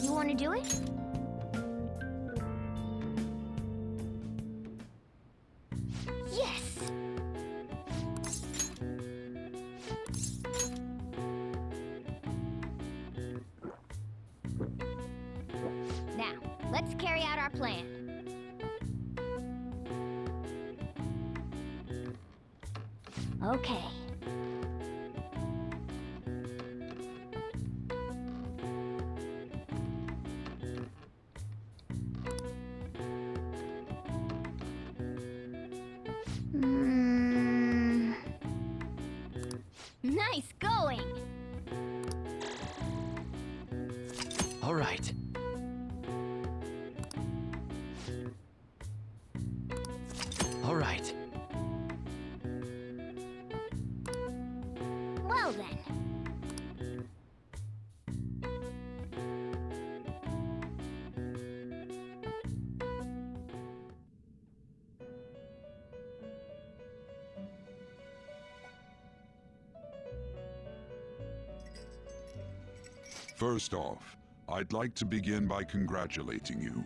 You want to do it? Yes! Now, let's carry out our plan. Okay. Nice going! All right. All right. Well then. First off, I'd like to begin by congratulating you.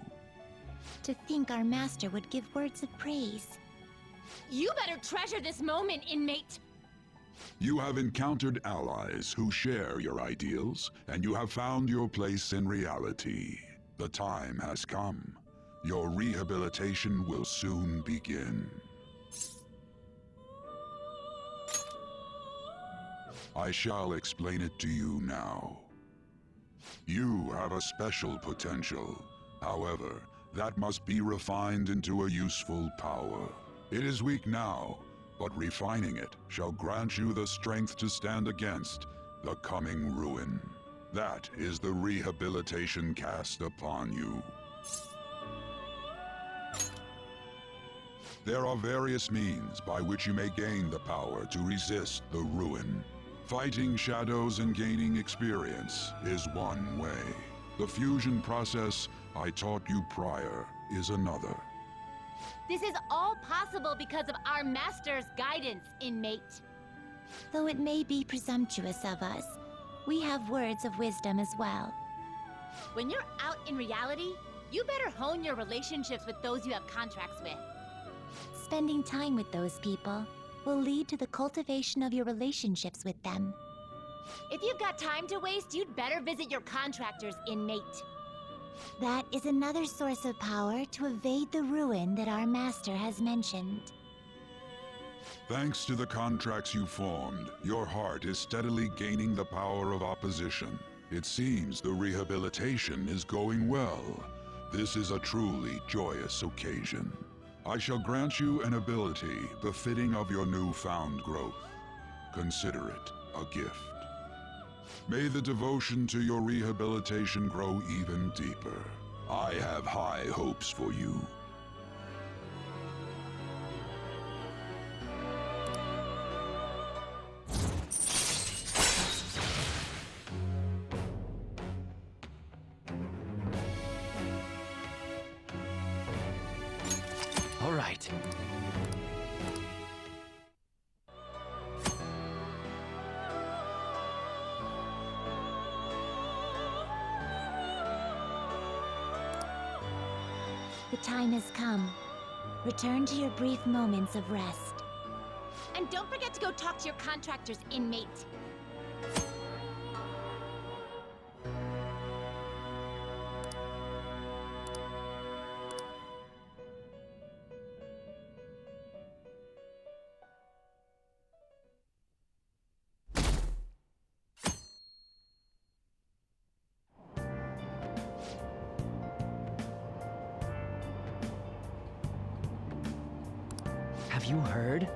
To think our master would give words of praise. You better treasure this moment, inmate! You have encountered allies who share your ideals, and you have found your place in reality. The time has come. Your rehabilitation will soon begin. I shall explain it to you now. You have a special potential. However, that must be refined into a useful power. It is weak now, but refining it shall grant you the strength to stand against the coming ruin. That is the rehabilitation cast upon you. There are various means by which you may gain the power to resist the ruin. Fighting shadows and gaining experience is one way. The fusion process I taught you prior is another. This is all possible because of our master's guidance, inmate. Though it may be presumptuous of us, we have words of wisdom as well. When you're out in reality, you better hone your relationships with those you have contracts with. Spending time with those people will lead to the cultivation of your relationships with them. If you've got time to waste, you'd better visit your contractors, inmate. That is another source of power to evade the ruin that our master has mentioned. Thanks to the contracts you formed, your heart is steadily gaining the power of opposition. It seems the rehabilitation is going well. This is a truly joyous occasion. I shall grant you an ability befitting of your newfound growth. Consider it a gift. May the devotion to your rehabilitation grow even deeper. I have high hopes for you. All right. The time has come. Return to your brief moments of rest. And don't forget to go talk to your contractors, inmate. Have you heard?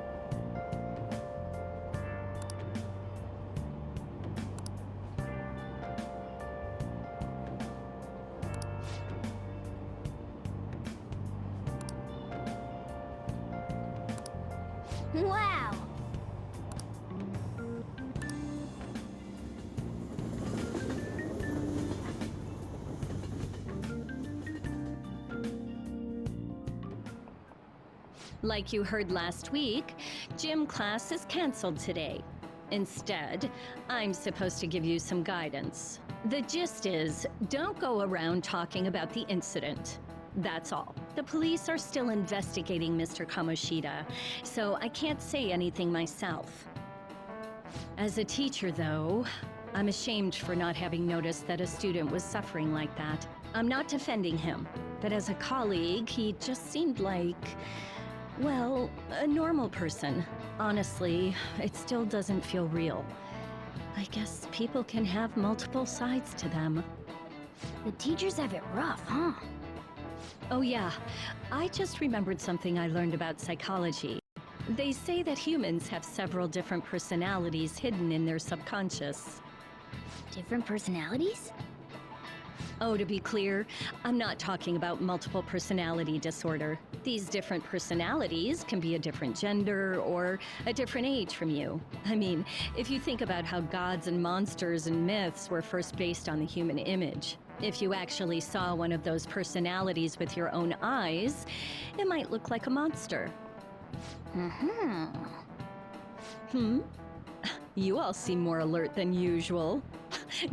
Wow! Like you heard last week, gym class is canceled today. Instead, I'm supposed to give you some guidance. The gist is, don't go around talking about the incident. That's all. The police are still investigating Mr. Kamoshida, so I can't say anything myself. As a teacher, though, I'm ashamed for not having noticed that a student was suffering like that. I'm not defending him, but as a colleague, he just seemed like, well, a normal person. Honestly, it still doesn't feel real. I guess people can have multiple sides to them. The teachers have it rough, huh? Oh yeah, I just remembered something I learned about psychology. They say that humans have several different personalities hidden in their subconscious. Different personalities? Oh, to be clear, I'm not talking about multiple personality disorder. These different personalities can be a different gender or a different age from you. I mean, if you think about how gods and monsters and myths were first based on the human image, if you actually saw one of those personalities with your own eyes, it might look like a monster. Hmm? You all seem more alert than usual.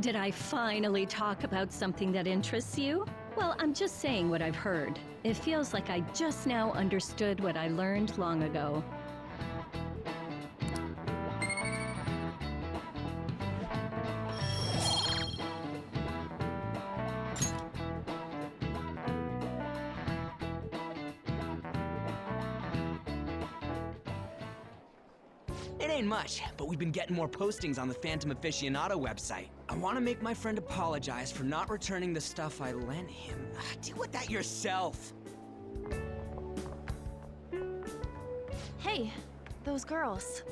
Did I finally talk about something that interests you? Well, I'm just saying what I've heard. It feels like I just now understood what I learned long ago. It ain't much, but we've been getting more postings on the Phantom Aficionado website. I want to make my friend apologize for not returning the stuff I lent him. Deal with that yourself. Hey, those girls.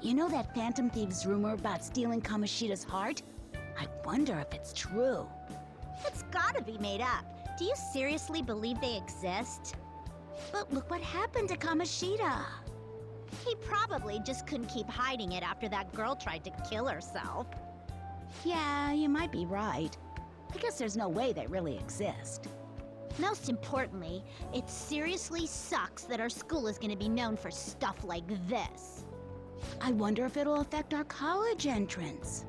You know that Phantom Thieves rumor about stealing Kamoshida's heart? I wonder if it's true. It's gotta be made up. Do you seriously believe they exist? But look what happened to Kamoshida. He probably just couldn't keep hiding it after that girl tried to kill herself. Yeah, you might be right. I guess there's no way they really exist. Most importantly, it seriously sucks that our school is gonna be known for stuff like this. I wonder if it'll affect our college entrance.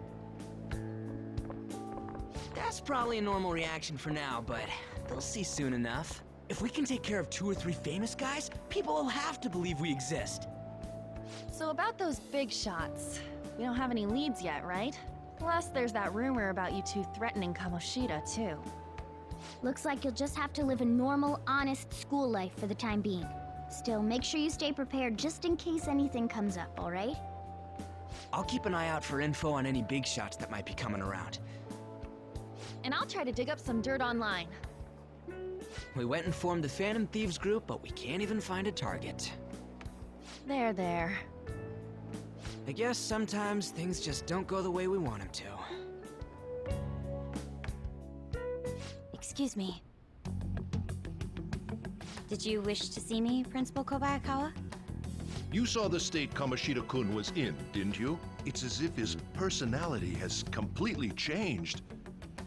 That's probably a normal reaction for now, but they'll see soon enough. If we can take care of 2 or 3 famous guys, people will have to believe we exist. So about those big shots, we don't have any leads yet, right? Plus, there's that rumor about you two threatening Kamoshida, too. Looks like you'll just have to live a normal, honest school life for the time being. Still, make sure you stay prepared just in case anything comes up, alright? I'll keep an eye out for info on any big shots that might be coming around. And I'll try to dig up some dirt online. We went and formed the Phantom Thieves group, but we can't even find a target. There. I guess sometimes things just don't go the way we want them to. Excuse me. Did you wish to see me, Principal Kobayakawa? You saw the state Kamoshida-kun was in, didn't you? It's as if his personality has completely changed.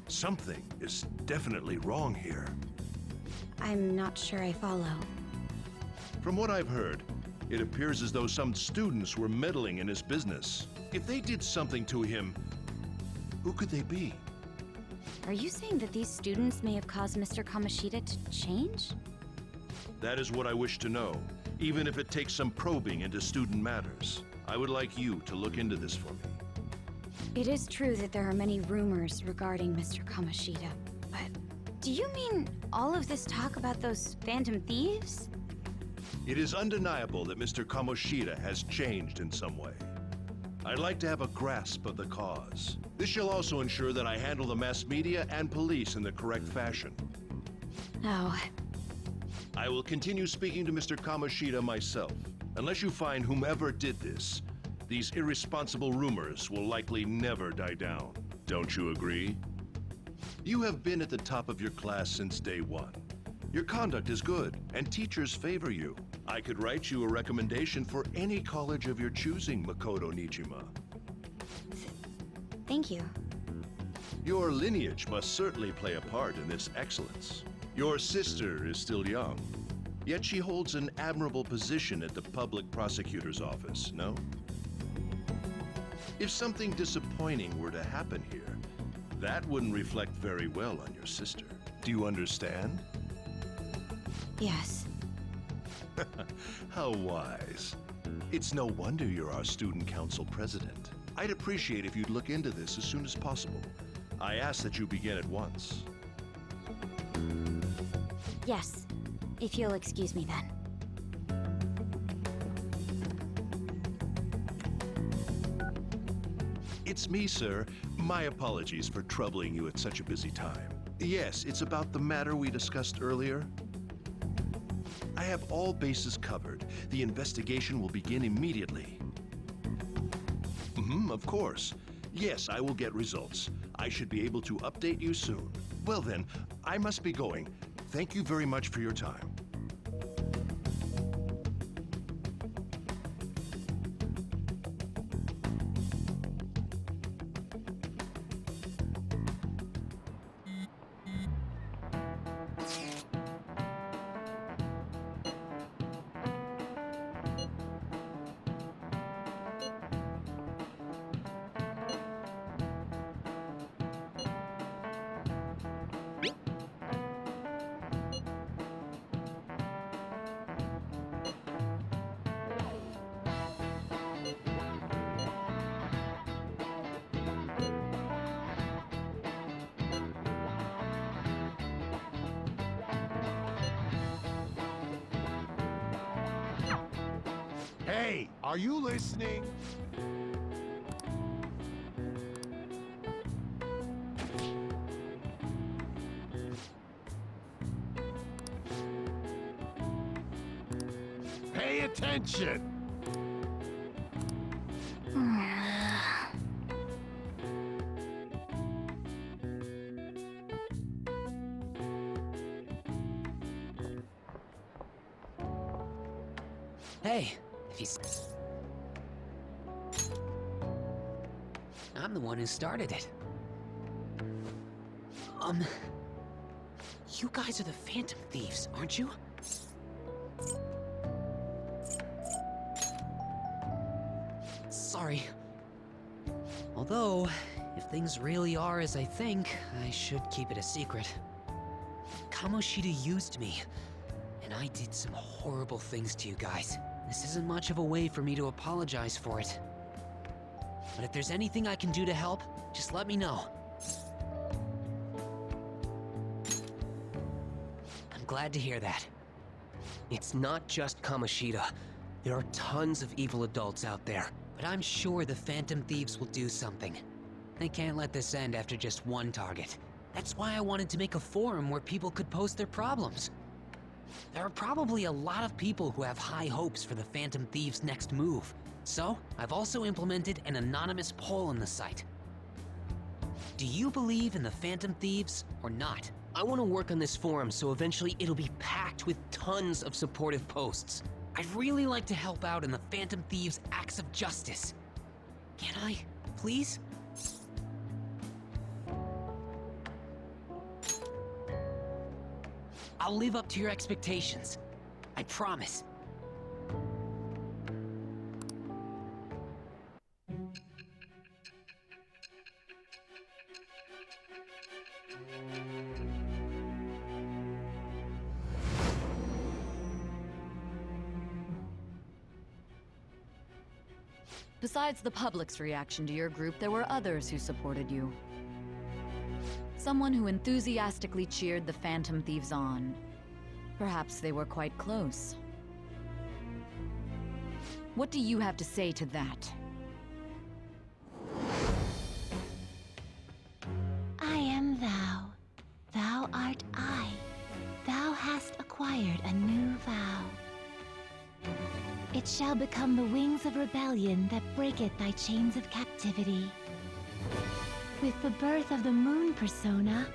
Something is definitely wrong here. I'm not sure I follow. From what I've heard, it appears as though some students were meddling in his business. If they did something to him, who could they be? Are you saying that these students may have caused Mr. Kamoshida to change? That is what I wish to know, even if it takes some probing into student matters. I would like you to look into this for me. It is true that there are many rumors regarding Mr. Kamoshida, but do you mean all of this talk about those Phantom Thieves? It is undeniable that Mr. Kamoshida has changed in some way. I'd like to have a grasp of the cause. This shall also ensure that I handle the mass media and police in the correct fashion. Oh, I will continue speaking to Mr. Kamoshida myself. Unless you find whomever did this, these irresponsible rumors will likely never die down. Don't you agree? You have been at the top of your class since day one. Your conduct is good, and teachers favor you. I could write you a recommendation for any college of your choosing, Makoto Nijima. thank you. Your lineage must certainly play a part in this excellence. Your sister is still young, yet she holds an admirable position at the public prosecutor's office, no? If something disappointing were to happen here, that wouldn't reflect very well on your sister. Do you understand? Yes. How wise. It's no wonder you're our student council president. I'd appreciate if you'd look into this as soon as possible. I ask that you begin at once. Yes. If you'll excuse me then. It's me, sir. My apologies for troubling you at such a busy time. Yes, it's about the matter we discussed earlier. I have all bases covered. The investigation will begin immediately. Of course. Yes, I will get results. I should be able to update you soon. Well then, I must be going. Thank you very much for your time. Hey, are you listening? Pay attention! Hey, if you... I'm the one who started it. You guys are the Phantom Thieves, aren't you? Sorry. Although, if things really are as I think, I should keep it a secret. Kamoshida used me, and I did some horrible things to you guys. This isn't much of a way for me to apologize for it. But if there's anything I can do to help, just let me know. I'm glad to hear that. It's not just Kamoshida. There are tons of evil adults out there. But I'm sure the Phantom Thieves will do something. They can't let this end after just one target. That's why I wanted to make a forum where people could post their problems. There are probably a lot of people who have high hopes for the Phantom Thieves' next move. So, I've also implemented an anonymous poll on the site. Do you believe in the Phantom Thieves or not? I want to work on this forum so eventually it'll be packed with tons of supportive posts. I'd really like to help out in the Phantom Thieves' acts of justice. Can I, please? I'll live up to your expectations. I promise. Besides the public's reaction to your group, there were others who supported you. Someone who enthusiastically cheered the Phantom Thieves on. Perhaps they were quite close. What do you have to say to that? I am thou. Thou art I. Thou hast acquired a new vow. It shall become the wings of rebellion that breaketh thy chains of captivity. With the birth of the moon persona,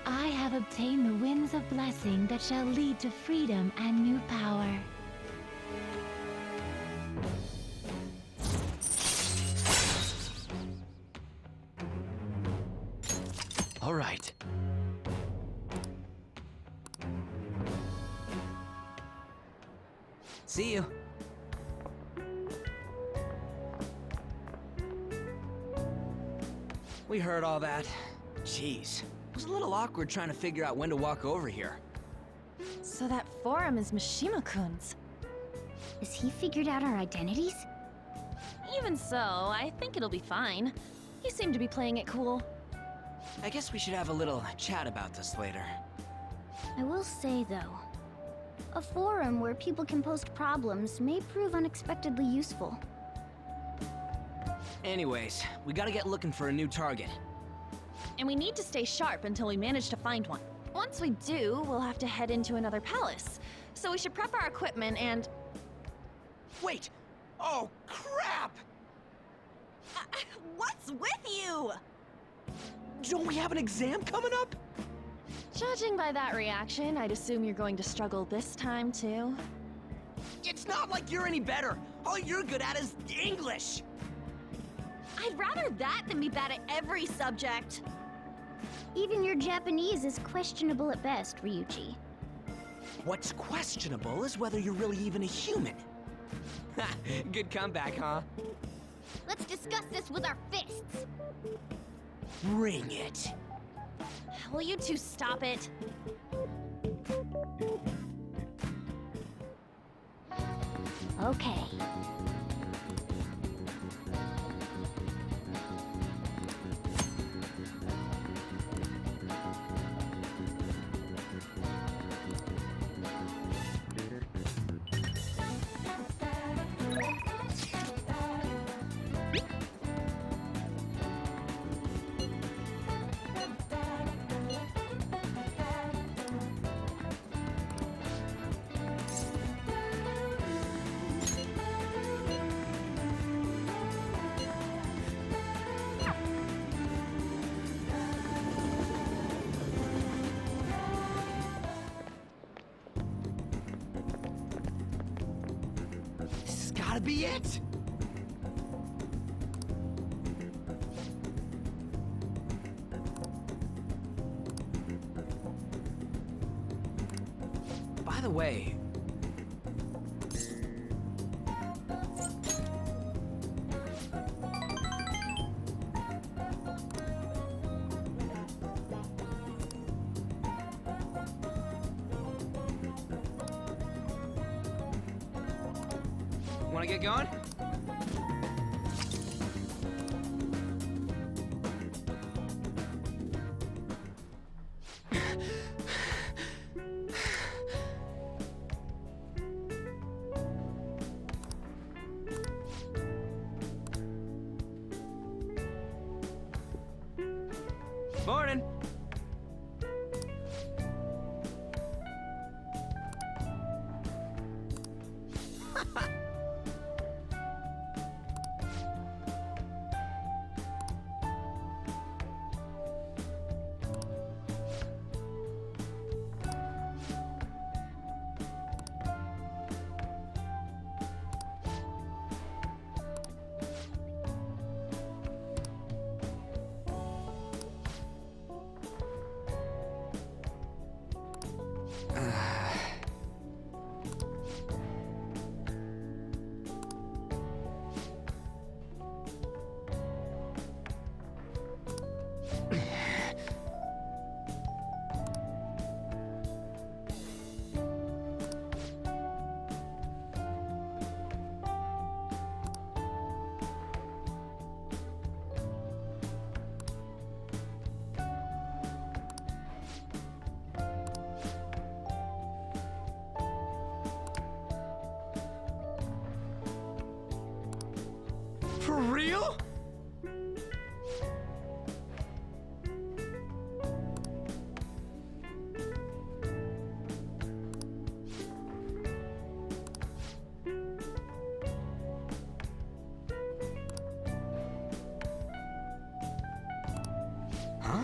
I have obtained the winds of blessing that shall lead to freedom and new power. All right. See you. We heard all that. Jeez. It was a little awkward trying to figure out when to walk over here. So that forum is Mishima-kun's. Has he figured out our identities? Even so, I think it'll be fine. You seem to be playing it cool. I guess we should have a little chat about this later. I will say, though, a forum where people can post problems may prove unexpectedly useful. Anyways, we gotta get looking for a new target. And we need to stay sharp until we manage to find one. Once we do, we'll have to head into another palace. So we should prep our equipment and... Wait! Oh, crap! What's with you? Don't we have an exam coming up? Judging by that reaction, I'd assume you're going to struggle this time, too. It's not like you're any better. All you're good at is English. I'd rather that than be bad at every subject. Even your Japanese is questionable at best, Ryuji. What's questionable is whether you're really even a human. Ha! Good comeback, huh? Let's discuss this with our fists. Bring it. Will you two stop it? Okay. This has gotta be it! By the way... Wanna get going? Morning. For real? Huh?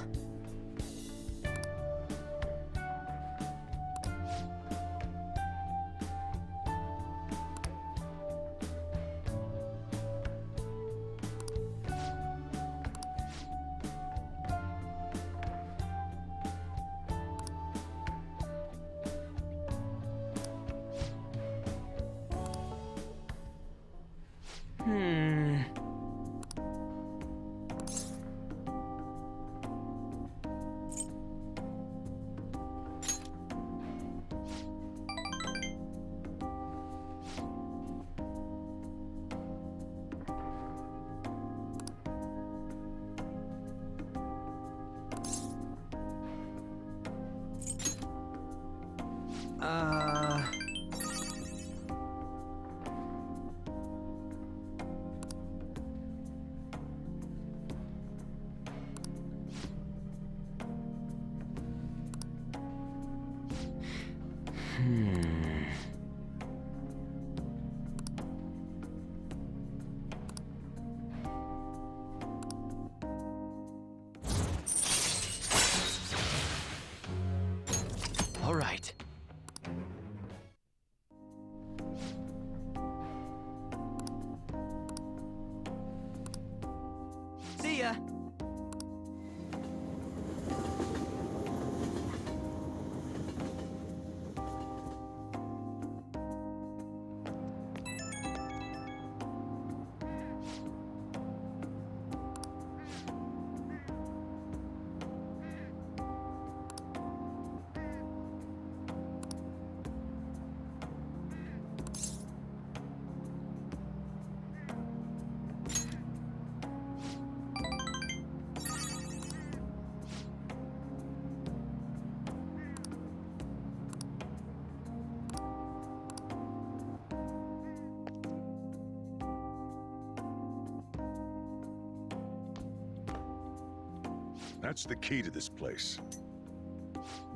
That's the key to this place.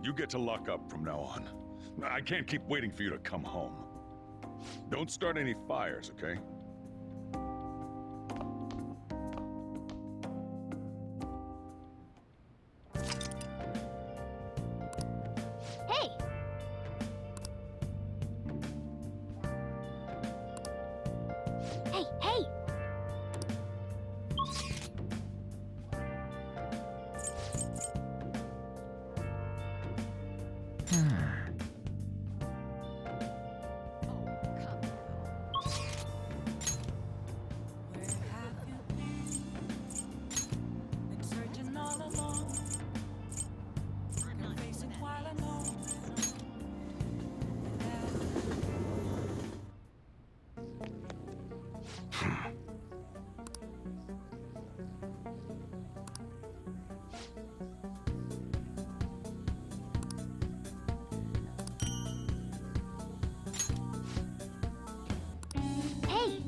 You get to lock up from now on. I can't keep waiting for you to come home. Don't start any fires, okay? Hey! Hey, hey! Hey!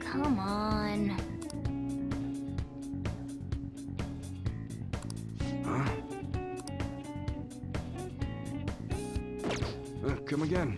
Come on. Come again.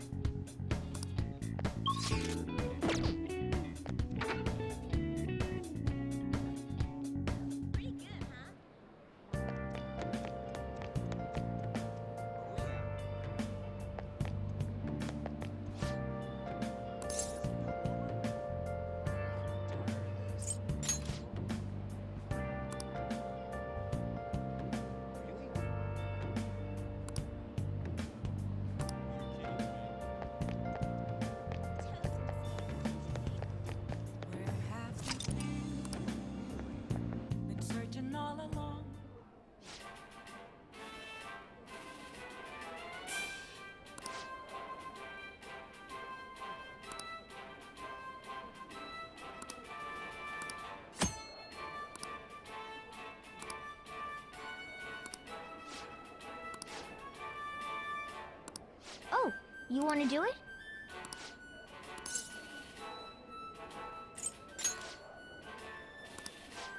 Oh, you want to do it?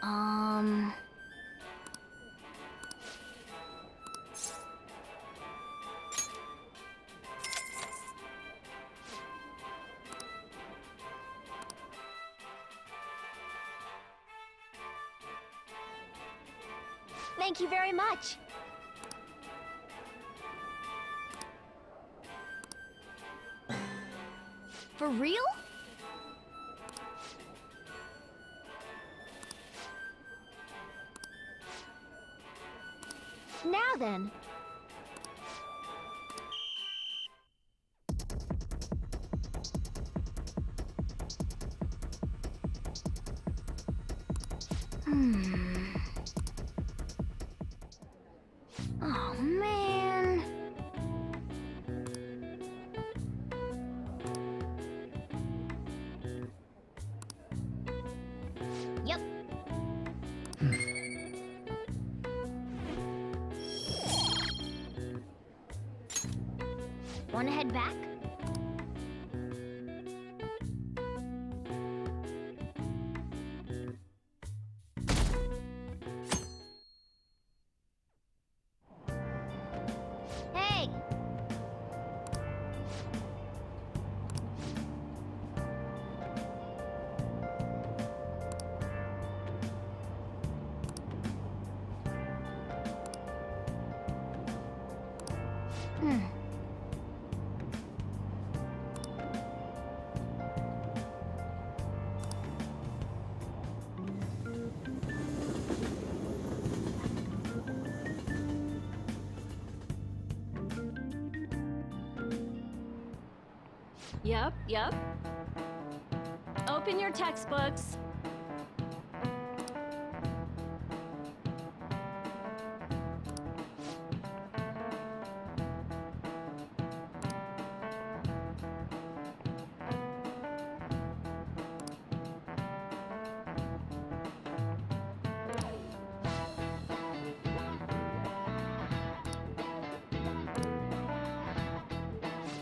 Um... Thank you very much. For real? Now then. Oh, man. Yep. Wanna head back? Hey! Yep. Open your textbooks.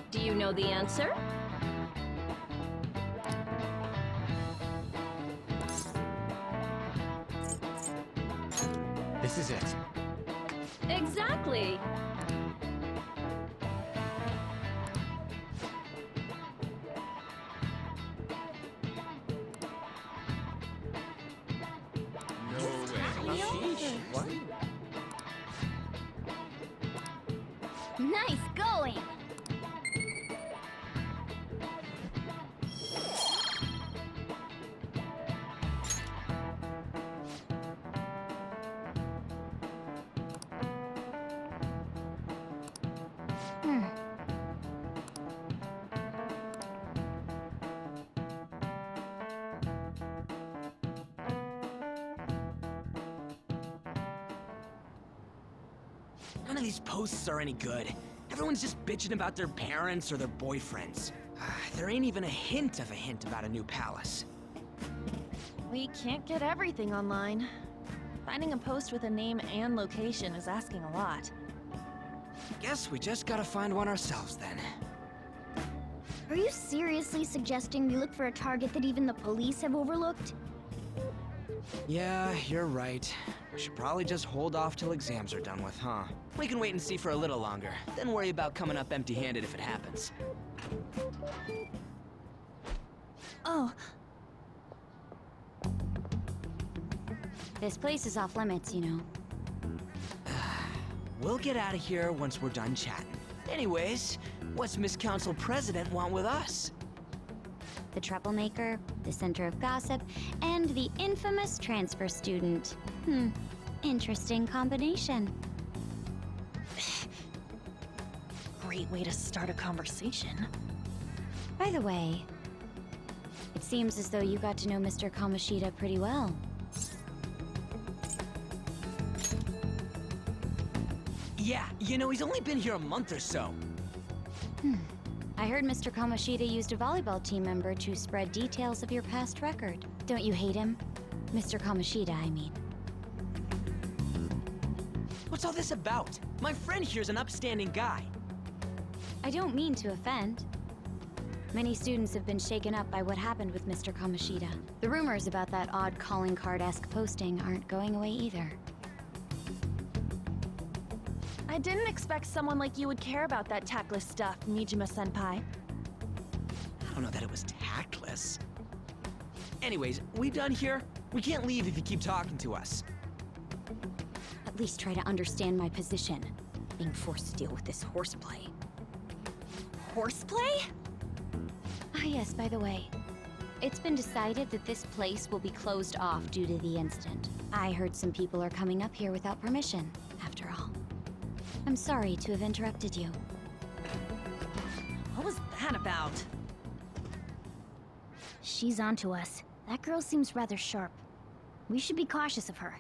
Do you know the answer? is it? Exactly. Nice going! None of these posts are any good. Everyone's just bitching about their parents or their boyfriends. There ain't even a hint about a new palace. We can't get everything online. Finding a post with a name and location is asking a lot. Guess we just gotta find one ourselves then. Are you seriously suggesting we look for a target that even the police have overlooked? Yeah, you're right. We should probably just hold off till exams are done with, huh? We can wait and see for a little longer, then worry about coming up empty-handed if it happens. Oh. This place is off limits, you know. We'll get out of here once we're done chatting. Anyways, what's Miss Council President want with us? The troublemaker, the center of gossip, and the infamous transfer student. Interesting combination. Great way to start a conversation. By the way, it seems as though you got to know Mr. Kamoshida pretty well. Yeah, you know, he's only been here a month or so. I heard Mr. Kamoshida used a volleyball team member to spread details of your past record. Don't you hate him? Mr. Kamoshida, I mean. What's all this about? My friend here's an upstanding guy. I don't mean to offend. Many students have been shaken up by what happened with Mr. Kamoshida. The rumors about that odd calling card-esque posting aren't going away either. I didn't expect someone like you would care about that tactless stuff, Nijima-senpai. I don't know that it was tactless. Anyways, we done here? We can't leave if you keep talking to us. At least try to understand my position. Being forced to deal with this horseplay. Horseplay? Ah yes, by the way. It's been decided that this place will be closed off due to the incident. I heard some people are coming up here without permission, after all. I'm sorry to have interrupted you. What was that about? She's onto us. That girl seems rather sharp. We should be cautious of her.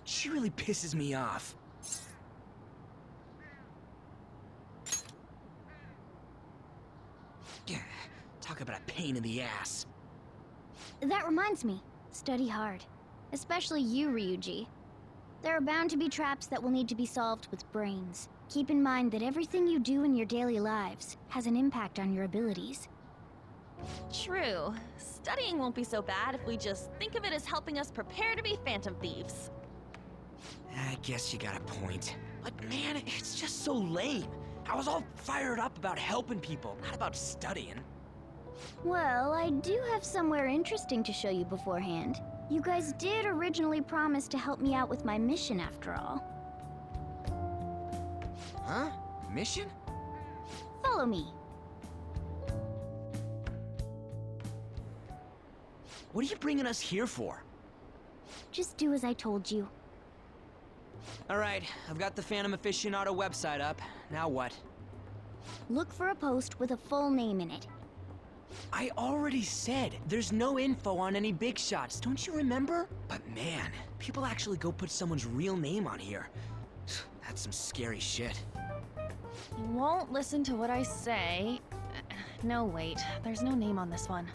She really pisses me off. Yeah, talk about a pain in the ass. That reminds me, study hard. Especially you, Ryuji. There are bound to be traps that will need to be solved with brains. Keep in mind that everything you do in your daily lives has an impact on your abilities. True. Studying won't be so bad if we just think of it as helping us prepare to be phantom thieves. I guess you got a point. But man, it's just so lame. I was all fired up about helping people, not about studying. Well, I do have somewhere interesting to show you beforehand. You guys did originally promise to help me out with my mission after all. Huh? Mission? Follow me. What are you bringing us here for? Just do as I told you. Alright, I've got the Phantom Aficionado website up. Now what? Look for a post with a full name in it. I already said there's no info on any big shots, don't you remember? But man, people actually go put someone's real name on here. That's some scary shit. You won't listen to what I say. No, wait. There's no name on this one.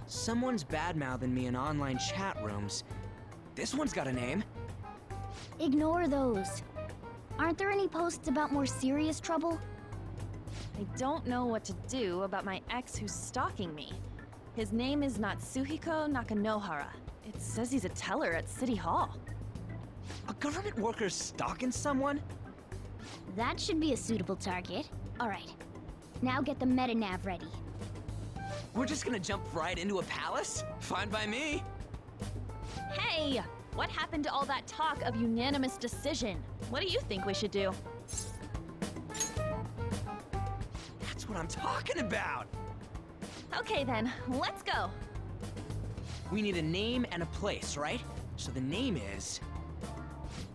Someone's bad-mouthing me in online chat rooms. This one's got a name. Ignore those. Aren't there any posts about more serious trouble? I don't know what to do about my ex who's stalking me. His name is Natsuhiko Nakanohara. It says he's a teller at City Hall. government workers stalking someone? That should be a suitable target. All right. Now get the meta-nav ready. We're just gonna jump right into a palace? Fine by me. Hey! What happened to all that talk of unanimous decision? What do you think we should do? That's what I'm talking about! Okay then, let's go. We need a name and a place, right? So the name is...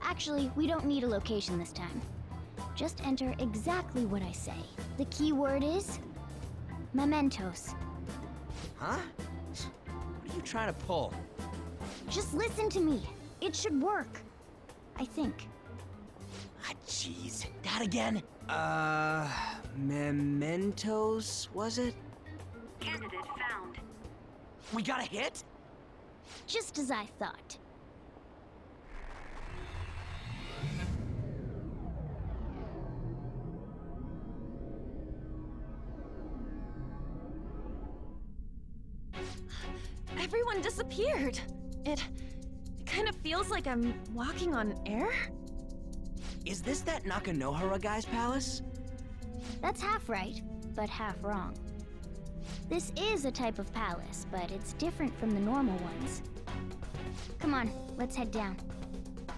Actually, we don't need a location this time. Just enter exactly what I say. The key word is... Mementos. Huh? What are you trying to pull? Just listen to me. It should work. I think. Ah, jeez. That again? Mementos, was it? Candidate found. We got a hit? Just as I thought. Everyone disappeared. It kind of feels like I'm walking on air. Is this that Nakanohara guy's palace? That's half right, but half wrong. This is a type of palace, but it's different from the normal ones. Come on, let's head down.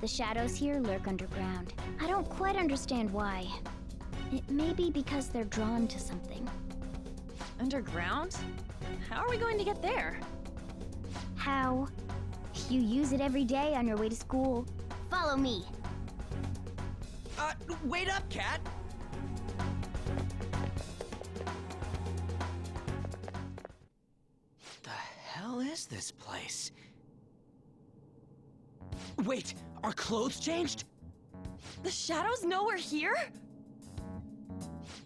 The shadows here lurk underground. I don't quite understand why. It may be because they're drawn to something. Underground? How are we going to get there? How? You use it every day on your way to school. Follow me. Wait up, Cat! The hell is this place? Wait, our clothes changed? The shadows know we're here?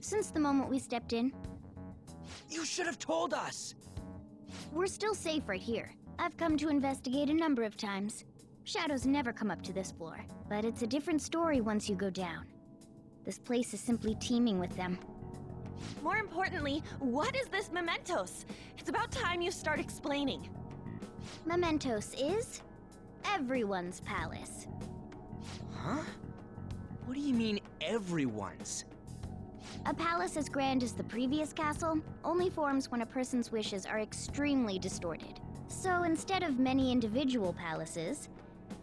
Since the moment we stepped in, You should have told us! we're still safe right here. I've come to investigate a number of times. Shadows never come up to this floor, but it's a different story once you go down. This place is simply teeming with them. More importantly, what is this Mementos? It's about time you start explaining. Mementos is everyone's palace. Huh? What do you mean, everyone's? A palace as grand as the previous castle only forms when a person's wishes are extremely distorted. So instead of many individual palaces,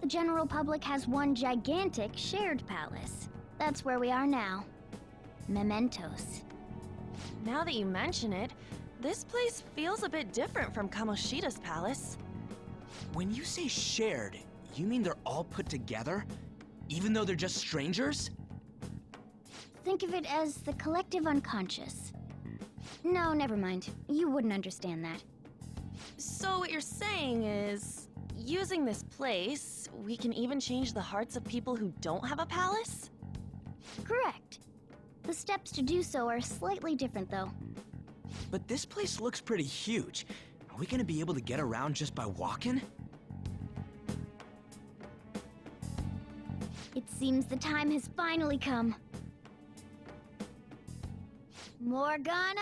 the general public has one gigantic shared palace. That's where we are now. Mementos. Now that you mention it, this place feels a bit different from Kamoshida's palace. When you say shared, you mean they're all put together? Even though they're just strangers? Think of it as the collective unconscious. No, never mind. You wouldn't understand that. So what you're saying is, using this place, we can even change the hearts of people who don't have a palace? Correct. The steps to do so are slightly different, though. But this place looks pretty huge. Are we gonna be able to get around just by walking? It seems the time has finally come. Morgana!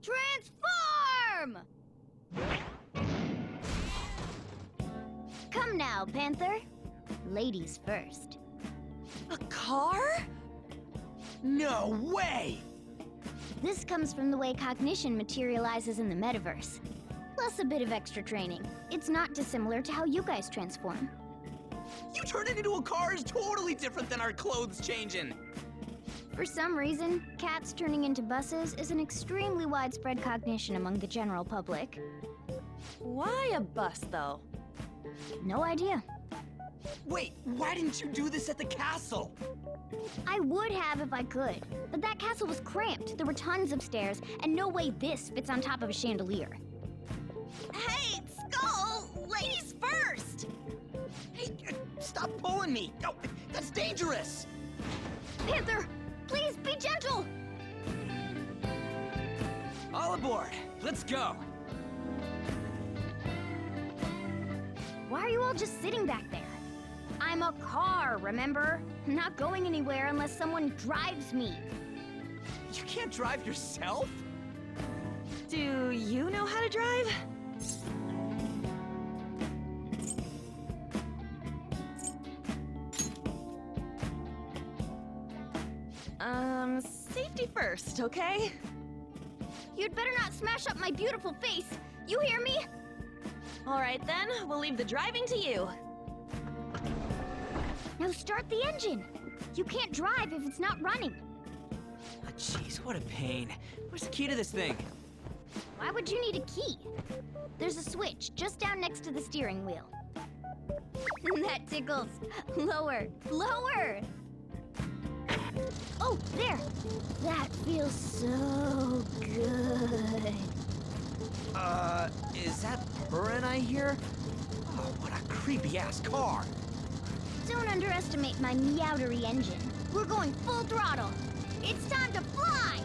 Transform! Come now, Panther. Ladies first. A car? No way! This comes from the way cognition materializes in the metaverse. Plus a bit of extra training. It's not dissimilar to how you guys transform. You turning into a car is totally different than our clothes changing. For some reason, cats turning into buses is an extremely widespread cognition among the general public. Why a bus, though? No idea. Wait, why didn't you do this at the castle? I would have if I could, but that castle was cramped. There were tons of stairs, and no way this fits on top of a chandelier. Hey, Skull! Ladies first! Hey, stop pulling me! No, that's dangerous! Panther, please be gentle! All aboard! Let's go! Why are you all just sitting back there? I'm a car, remember? I'm not going anywhere unless someone drives me. You can't drive yourself? Do you know how to drive? Safety first, okay? You'd better not smash up my beautiful face. You hear me? All right then, we'll leave the driving to you. Now start the engine. You can't drive if it's not running. Ah, jeez, what a pain. Where's the key to this thing? Why would you need a key? There's a switch just down next to the steering wheel. That tickles. Lower, lower! Oh, there! That feels so good. Is that purring I hear? Oh, what a creepy-ass car. Don't underestimate my meowdery engine. We're going full throttle. It's time to fly!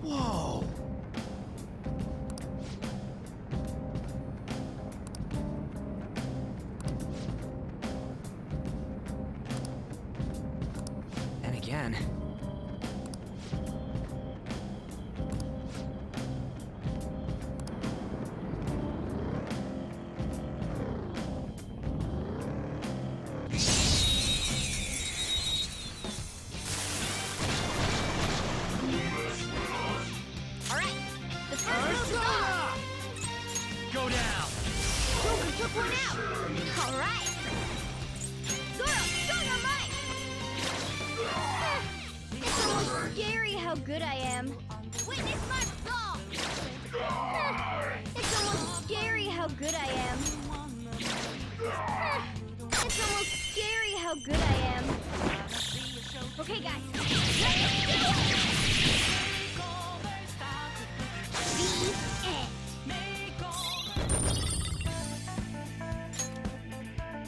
Whoa! And again. Go down! Joker took one out! All right! Zoro, dynamite! It's almost scary how good I am. Witness my song! It's almost scary how good I am. It's almost scary how good I am. Okay, guys, let's do it! The end.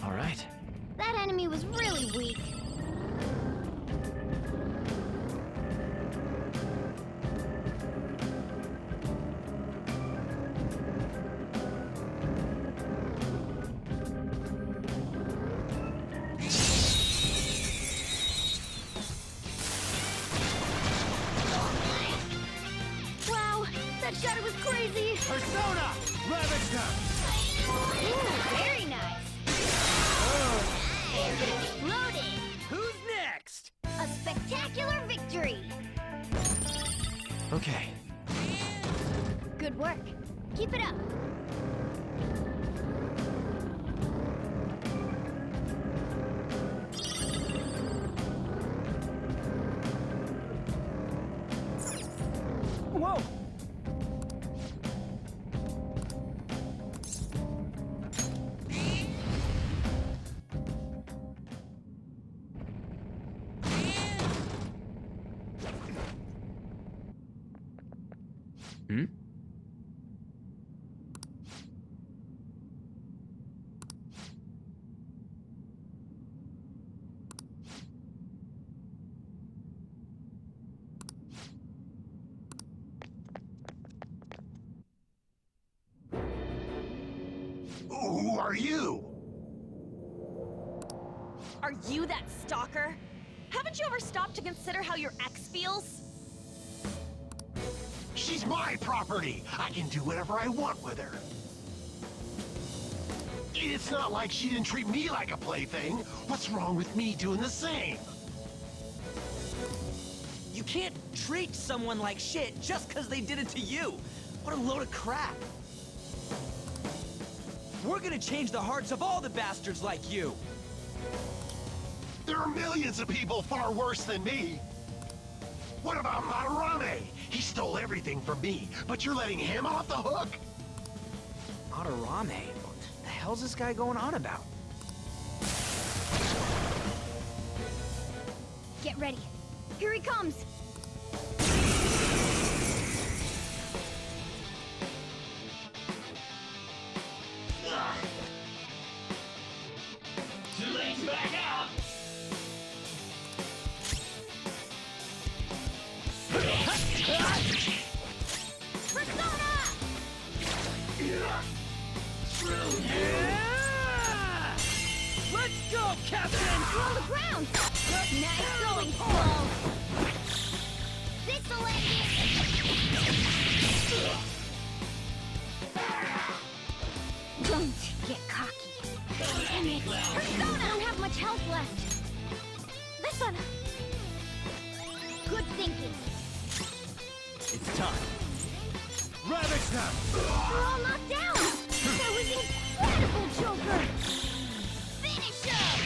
All right. That enemy was really weak. Wow, that shadow was crazy. Persona! Ravage them! Ooh, very nice. And it exploded. Who's next? A spectacular victory. Okay. Good work. Keep it up. Whoa! Hmm? Who are you? Are you that stalker? Haven't you ever stopped to consider how your ex feels? She's my property. I can do whatever I want with her. It's not like she didn't treat me like a plaything. What's wrong with me doing the same? You can't treat someone like shit just because they did it to you. What a load of crap. We're gonna change the hearts of all the bastards like you. There are millions of people far worse than me. What about Madarame? He stole everything from me, but you're letting him off the hook? Madarame? What the hell's this guy going on about? Get ready. Here he comes. Too late to back out! Persona! Yeah! Let's go, Captain! You're on the ground! Nice going, Squall! This'll end it! Don't get cocky. Damn it. Persona! I don't have much health left. Listen! Good thinking. It's time. Ravage them! We're all knocked down! That was incredible, Joker! Finish him!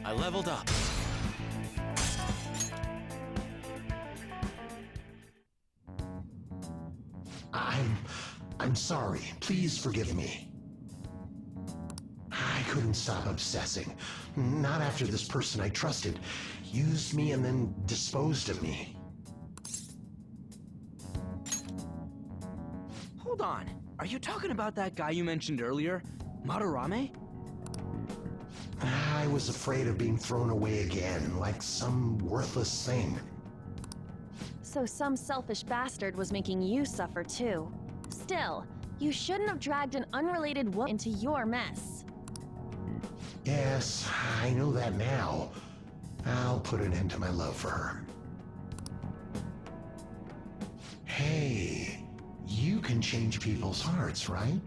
I leveled up. I'm sorry. Please forgive me. I couldn't stop obsessing. Not after this person I trusted used me and then disposed of me. Hold on. Are you talking about that guy you mentioned earlier? Madarame? I was afraid of being thrown away again, like some worthless thing. So some selfish bastard was making you suffer too. Still, you shouldn't have dragged an unrelated woman into your mess. Yes, I know that now. I'll put an end to my love for her. Hey, you can change people's hearts, right?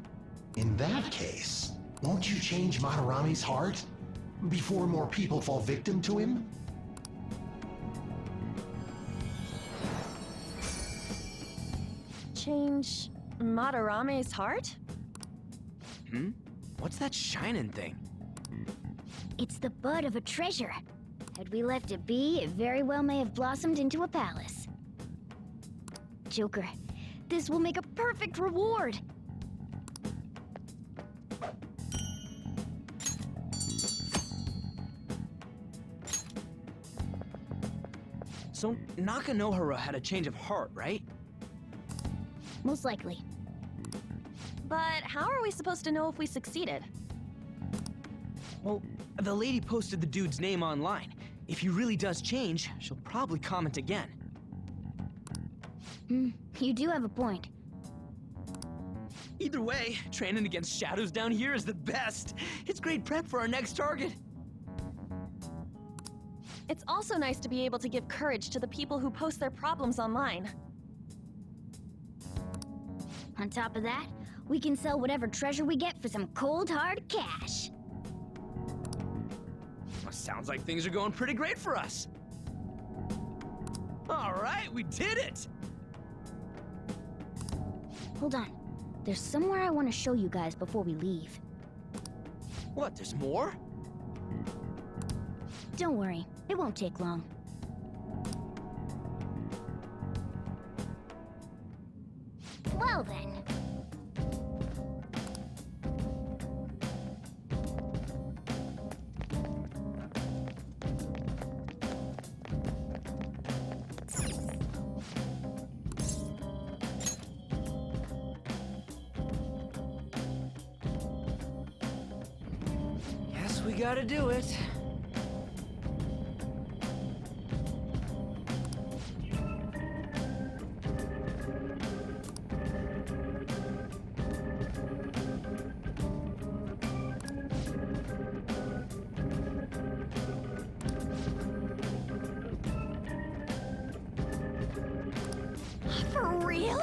In that case, won't you change Madarame's heart before more people fall victim to him? Change Madarame's heart? What's that shining thing? It's the bud of a treasure. Had we left it be, it very well may have blossomed into a palace. Joker, this will make a perfect reward. So Nakanohara had a change of heart, right? Most likely. But how are we supposed to know if we succeeded? Well, the lady posted the dude's name online. If he really does change, she'll probably comment again. You do have a point. Either way, training against shadows down here is the best. It's great prep for our next target. It's also nice to be able to give courage to the people who post their problems online. On top of that, we can sell whatever treasure we get for some cold, hard cash. Well, sounds like things are going pretty great for us. All right, we did it! Hold on. There's somewhere I want to show you guys before we leave. What, there's more? Don't worry, it won't take long. Well then. Guess we gotta do it. For real?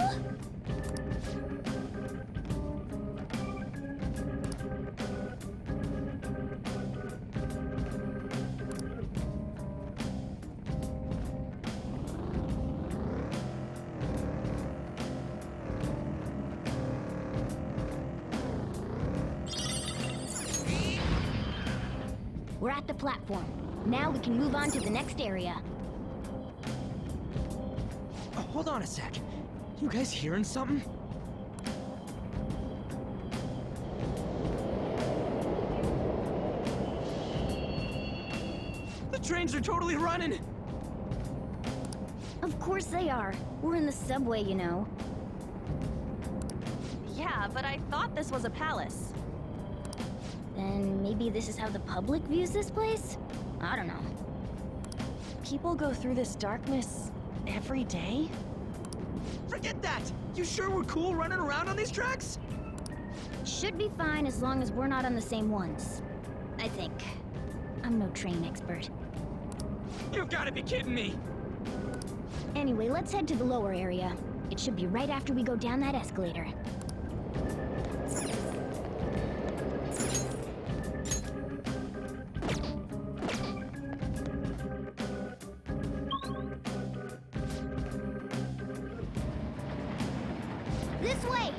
We're at the platform. Now we can move on to the next area. Oh, hold on a sec. You guys hearing something? The trains are totally running! Of course they are. We're in the subway, you know. Yeah, but I thought this was a palace. Then maybe this is how the public views this place? I don't know. People go through this darkness every day? Forget that! You sure we're cool running around on these tracks? Should be fine as long as we're not on the same ones. I think. I'm no train expert. You've got to be kidding me! Anyway, let's head to the lower area. It should be right after we go down that escalator. This way!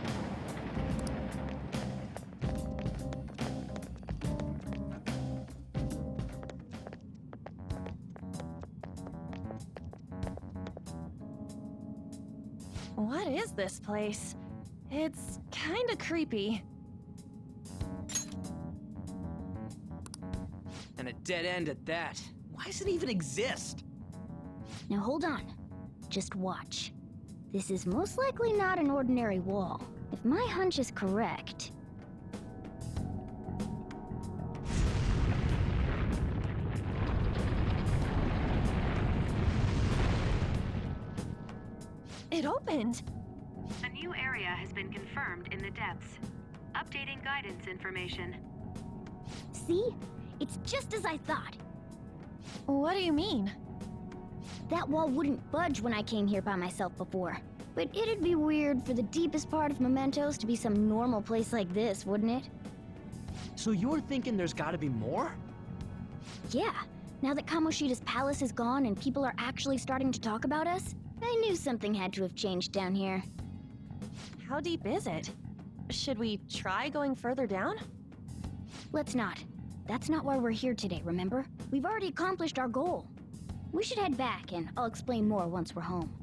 What is this place? It's kinda creepy. And a dead end at that. Why does it even exist? Now hold on. Just watch. This is most likely not an ordinary wall. If my hunch is correct... It opened! A new area has been confirmed in the depths. Updating guidance information. See? It's just as I thought. What do you mean? That wall wouldn't budge when I came here by myself before. But it'd be weird for the deepest part of Mementos to be some normal place like this, wouldn't it? So you're thinking there's gotta be more? Yeah. Now that Kamoshida's palace is gone and people are actually starting to talk about us, I knew something had to have changed down here. How deep is it? Should we try going further down? Let's not. That's not why we're here today, remember? We've already accomplished our goal. We should head back, and I'll explain more once we're home.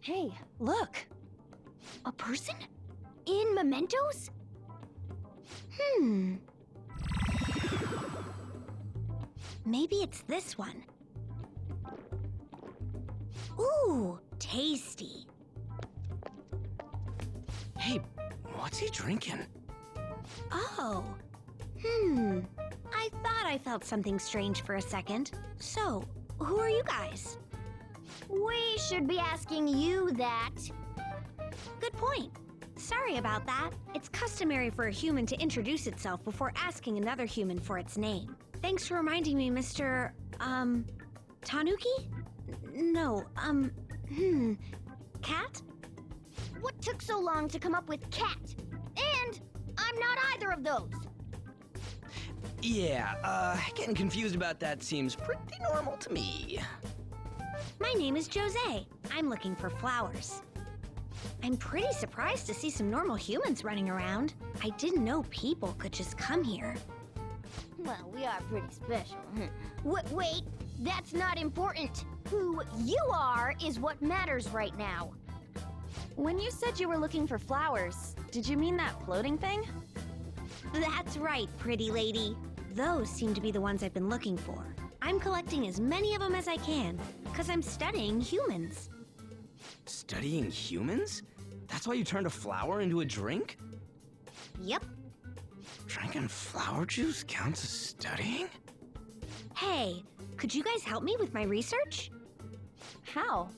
Hey, look! A person? In Mementos? Maybe it's this one. Ooh, tasty. Hey, what's he drinking? Oh. I thought I felt something strange for a second. So, who are you guys? We should be asking you that. Good point. Sorry about that. It's customary for a human to introduce itself before asking another human for its name. Thanks for reminding me, Mr. Tanuki? No, Cat? What took so long to come up with cat? And I'm not either of those. Yeah, getting confused about that seems pretty normal to me. My name is Jose. I'm looking for flowers. I'm pretty surprised to see some normal humans running around. I didn't know people could just come here. Well, we are pretty special. Wait, that's not important. Who you are is what matters right now. When you said you were looking for flowers, did you mean that floating thing? That's right, pretty lady. Those seem to be the ones I've been looking for. I'm collecting as many of them as I can, because I'm studying humans. Studying humans? That's why you turned a flower into a drink? Yep. Drinking flower juice counts as studying? Hey, could you guys help me with my research? How?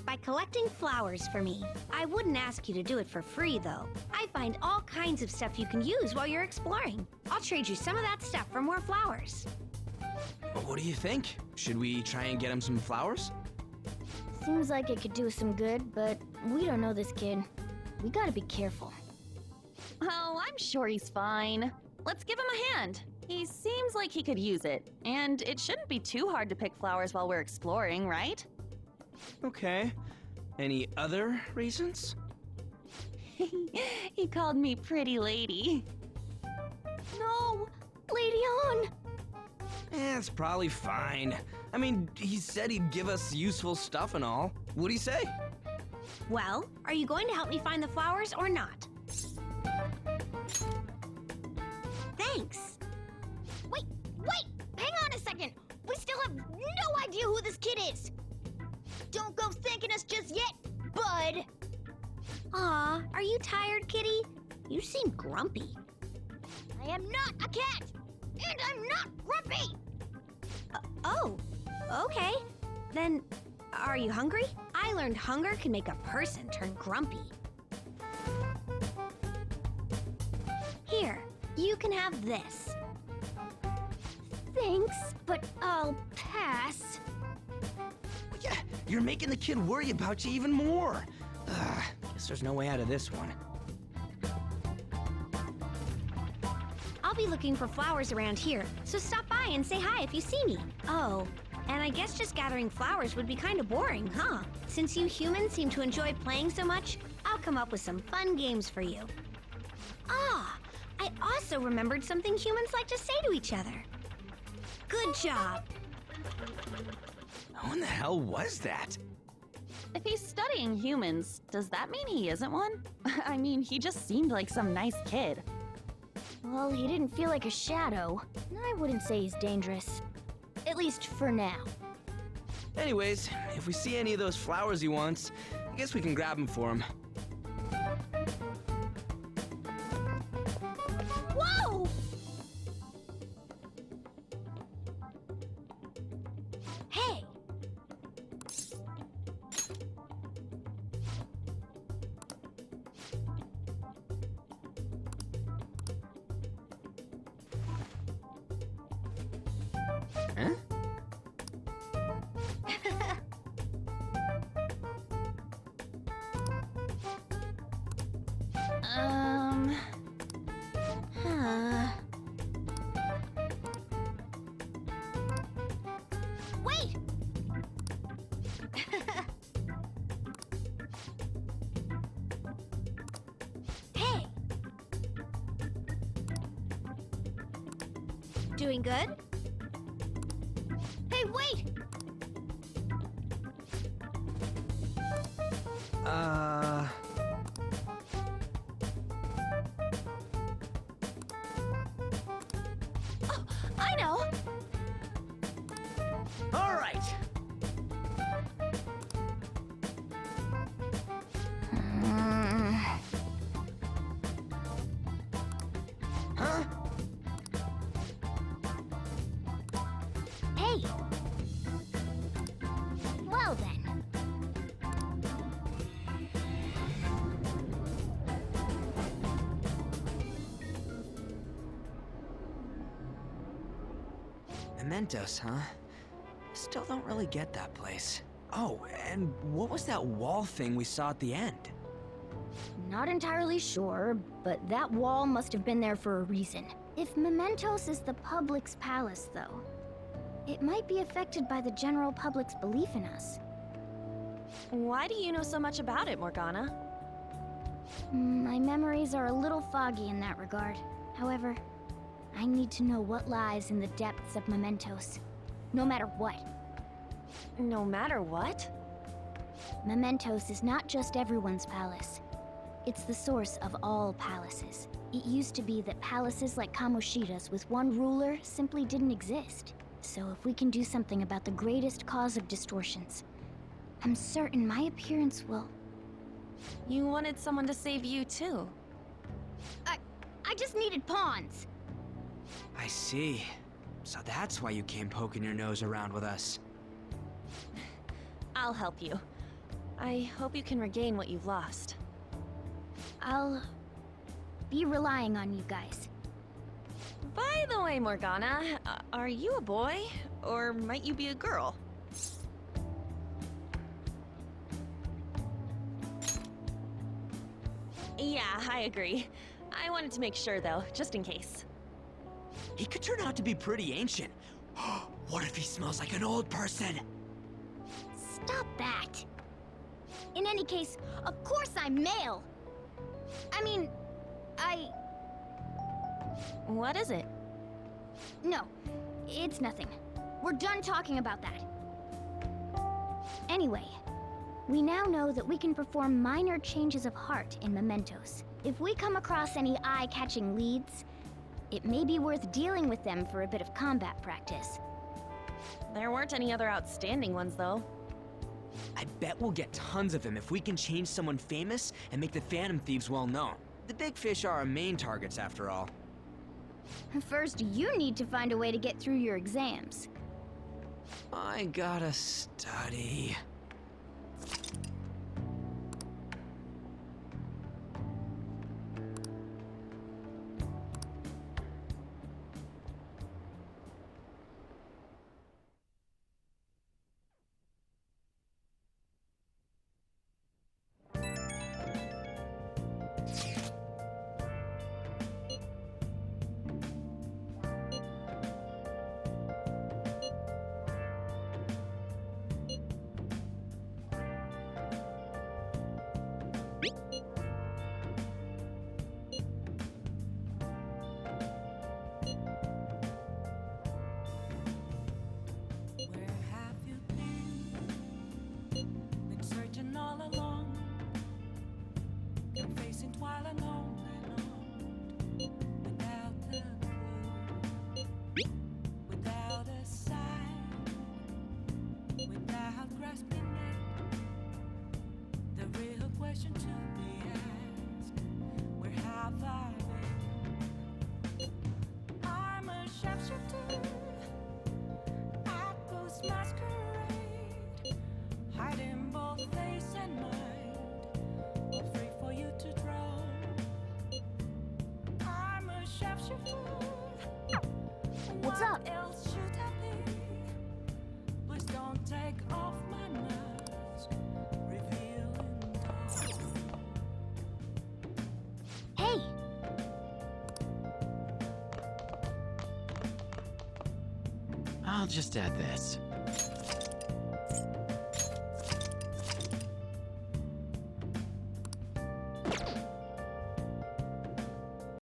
By collecting flowers for me. I wouldn't ask you to do it for free, though. I find all kinds of stuff you can use while you're exploring. I'll trade you some of that stuff for more flowers. What do you think? Should we try and get him some flowers? Seems like it could do us some good, but we don't know this kid. We gotta be careful. Oh, I'm sure he's fine. Let's give him a hand. He seems like he could use it, and it shouldn't be too hard to pick flowers while we're exploring, right? Okay. Any other reasons? He called me pretty lady. No! Lady on! It's probably fine. I mean, he said he'd give us useful stuff and all. What'd he say? Well, are you going to help me find the flowers or not? Thanks. Wait! Hang on a second! We still have no idea who this kid is! Don't go thanking us just yet, bud! Aw, are you tired, kitty? You seem grumpy. I am not a cat! And I'm not grumpy! Oh, okay. Then, are you hungry? I learned hunger can make a person turn grumpy. You can have this. Thanks, but I'll pass. Yeah, you're making the kid worry about you even more. Guess there's no way out of this one. I'll be looking for flowers around here, so stop by and say hi if you see me. Oh, and I guess just gathering flowers would be kind of boring, huh? Since you humans seem to enjoy playing so much, I'll come up with some fun games for you. Ah, I also remembered something humans like to say to each other. Good job. Who in the hell was that? If he's studying humans, does that mean he isn't one? I mean, he just seemed like some nice kid. Well, he didn't feel like a shadow. I wouldn't say he's dangerous. At least for now. Anyways, if we see any of those flowers he wants, I guess we can grab them for him. Whoa! Hey! Huh? Wait! Hey! Doing good? Hey, wait! Oh, I know! All right. Huh? Hey! Well then. Mementos, huh? Still don't really get that place. Oh, and what was that wall thing we saw at the end? Not entirely sure, but that wall must have been there for a reason. If Mementos is the public's palace, though, it might be affected by the general public's belief in us. Why do you know so much about it, Morgana? My memories are a little foggy in that regard. However, I need to know what lies in the depths of Mementos. No matter what. No matter what? Mementos is not just everyone's palace. It's the source of all palaces. It used to be that palaces like Kamoshida's with one ruler simply didn't exist. So if we can do something about the greatest cause of distortions, I'm certain my appearance will... You wanted someone to save you, too. I just needed pawns. I see. So that's why you came poking your nose around with us. I'll help you. I hope you can regain what you've lost. I'll be relying on you guys. By the way, Morgana, are you a boy? Or might you be a girl? Yeah, I agree. I wanted to make sure, though, just in case. He could turn out to be pretty ancient. What if he smells like an old person? Stop that. In any case, of course I'm male. I mean, What is it? No, it's nothing. We're done talking about that. Anyway, we now know that we can perform minor changes of heart in Mementos. If we come across any eye-catching leads, it may be worth dealing with them for a bit of combat practice. There weren't any other outstanding ones, though. I bet we'll get tons of them if we can change someone famous and make the Phantom Thieves well known. The big fish are our main targets, after all. First, you need to find a way to get through your exams. I gotta study. shapeshifter at Ghost Masquerade, hiding both face and mind, all free for you to draw. I'm a shapeshifter. What's up? What else should I be? Please don't take off my mask, revealing dark. Hey! I'll just add this.